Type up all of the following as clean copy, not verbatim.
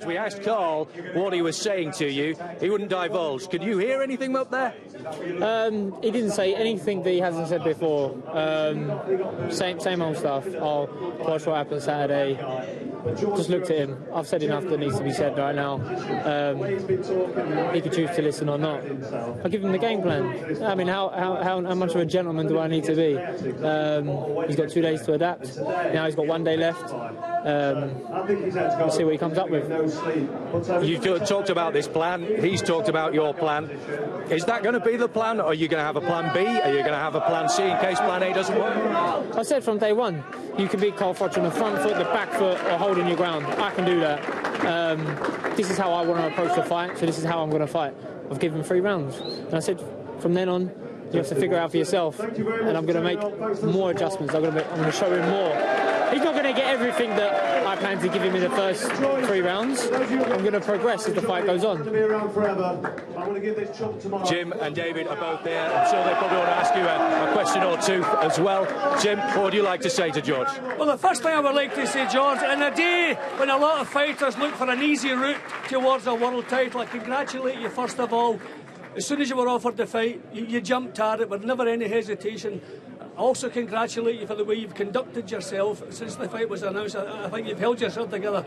We asked Carl what he was saying to you. He wouldn't divulge. Could you hear anything up there? He didn't say anything that he hasn't said before. Same old stuff. I'll watch what happens Saturday. Just looked at him. I've said enough that needs to be said right now. He could choose to listen or not. I'll give him the game plan. I mean, how much of a gentleman do I need to be? He's got 2 days to adapt. Now he's got 1 day left. We'll see what he comes up with. You've talked about this plan. He's talked about your plan. Is that going to be the plan, or are you going to have a plan B? Are you going to have a plan C in case plan A doesn't work? I said from day one, you can beat Carl Froch on the front foot, the back foot, or holding your ground. I can do that. This is how I want to approach the fight, so this is how I'm going to fight. I've given 3 rounds. And I said, from then on, you have to figure it out for yourself. And I'm going to make more adjustments. I'm going to show him more. He's not going to get everything that I plan to give him in the first 3 rounds. I'm going to progress as the fight goes on. Jim and David are both there. I'm sure they probably want to ask you a question or two as well. Jim, what would you like to say to George? Well, the first thing I would like to say, George, in a day when a lot of fighters look for an easy route towards a world title, I congratulate you first of all. As soon as you were offered the fight, you jumped at it with never any hesitation. I also congratulate you for the way you've conducted yourself since the fight was announced. I think you've held yourself together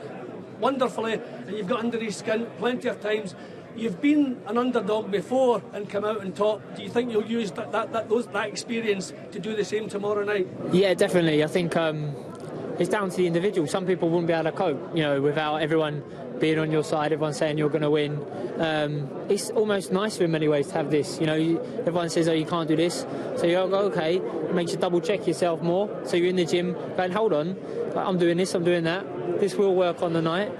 wonderfully, and you've got under his skin plenty of times. You've been an underdog before and come out and top. Do you think you'll use that experience to do the same tomorrow night? Yeah, definitely. I think it's down to the individual. Some people wouldn't be able to cope, without everyone being on your side, everyone saying you're going to win. It's almost nicer in many ways to have this. Everyone says, oh, you can't do this. So you go, okay, it makes you double check yourself more. So you're in the gym going, hold on, I'm doing this, I'm doing that. This will work on the night.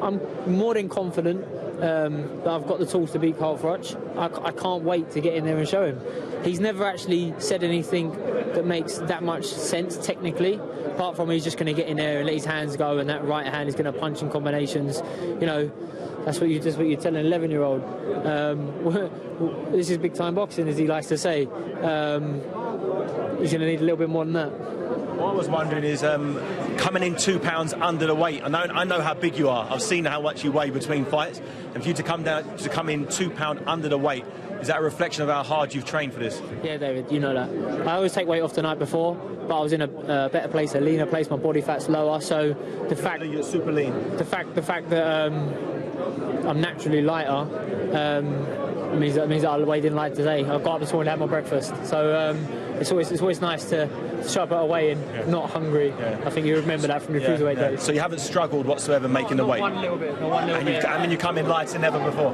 I'm more than confident that I've got the tools to beat Carl Froch. I can't wait to get in there and show him. He's never actually said anything that makes that much sense technically, apart from he's just going to get in there and let his hands go, and that right hand is going to punch in combinations. That's what you tell an 11-year-old. This is big time boxing, as he likes to say. He's going to need a little bit more than that. What I was wondering is, coming in 2 pounds under the weight. I know how big you are. I've seen how much you weigh between fights. And for you to come in 2 pound under the weight, is that a reflection of how hard you've trained for this? Yeah, David, you know that. I always take weight off the night before, but I was in a better place, a leaner place. My body fat's lower, so the fact you're super lean. The fact that I'm naturally lighter means that I weighed in light today. I got up this morning to have my breakfast, so it's always nice to show up at a weigh-in, not hungry. Yeah. I think you remember that from your cruiserweight days. So you haven't struggled whatsoever making the weight? One little bit. And you come in lighter than ever before?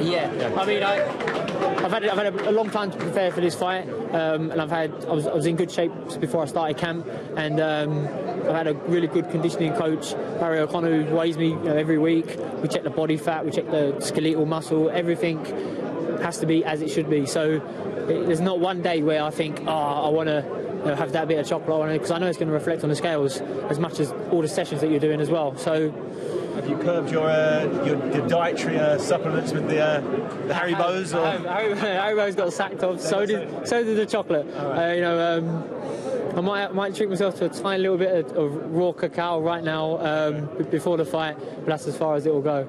Yeah. I mean, I've had a long time to prepare for this fight, and I was in good shape before I started camp, and I've had a really good conditioning coach, Barry O'Connor, who weighs me every week. We check the body fat, we check the skeletal muscle, everything has to be as it should be. So there's not one day where I think, I want to have that bit of chocolate, because I know it's going to reflect on the scales as much as all the sessions that you're doing as well. So have you curbed your dietary supplements with the Haribo's? Haribo's got sacked off. So did the chocolate. Right. I might treat myself to a tiny little bit of raw cacao right now before the fight, but that's as far as it will go.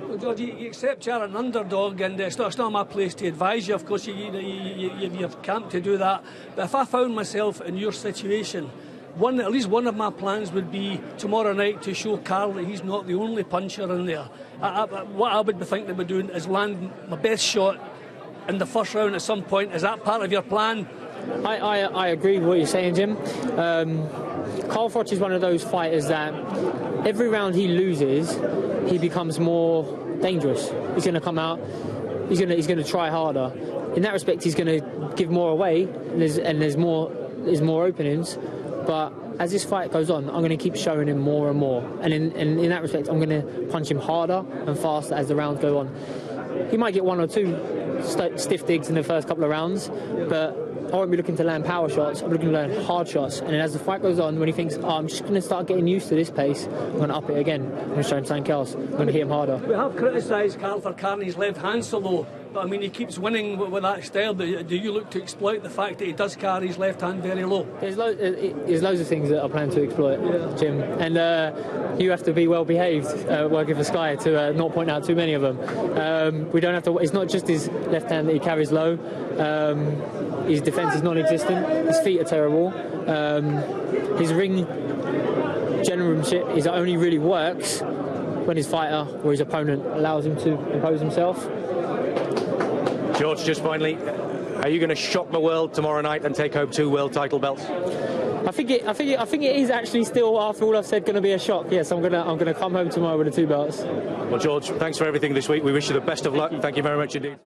Well, George, you accept you're an underdog, and it's not my place to advise you. Of course, you've camped to do that. But if I found myself in your situation, at least one of my plans would be tomorrow night to show Carl that he's not the only puncher in there. What I would be thinking about doing is land my best shot in the first round at some point. Is that part of your plan? I agree with what you're saying, Jim. Carl Froch is one of those fighters that every round he loses, he becomes more dangerous. He's going to come out, he's going to try harder. In that respect, he's going to give more away, and there's more openings. But as this fight goes on, I'm going to keep showing him more and more. And in that respect, I'm going to punch him harder and faster as the rounds go on. He might get 1 or 2 stiff digs in the first couple of rounds, but I won't be looking to land power shots. I'm looking to land hard shots. And then as the fight goes on, when he thinks, I'm just going to start getting used to this pace, I'm going to up it again. I'm going to show him something else. I'm going to hit him harder. We have criticised Carl for carrying his left hand so low. but I mean, he keeps winning with that style. Do you look to exploit the fact that he does carry his left hand very low? There's loads of things that I plan to exploit, Jim, and you have to be well behaved working for Sky to not point out too many of them. We don't have to. It's not just his left hand that he carries low. His defence is non-existent. His feet are terrible. His ring generalship is only really works when his fighter or his opponent allows him to impose himself. George, just finally, are you going to shock the world tomorrow night and take home 2 world title belts? I think it is actually still, after all I've said, going to be a shock. Yes, I'm gonna come home tomorrow with the 2 belts. Well, George, thanks for everything this week. We wish you the best of luck. Thank you very much indeed.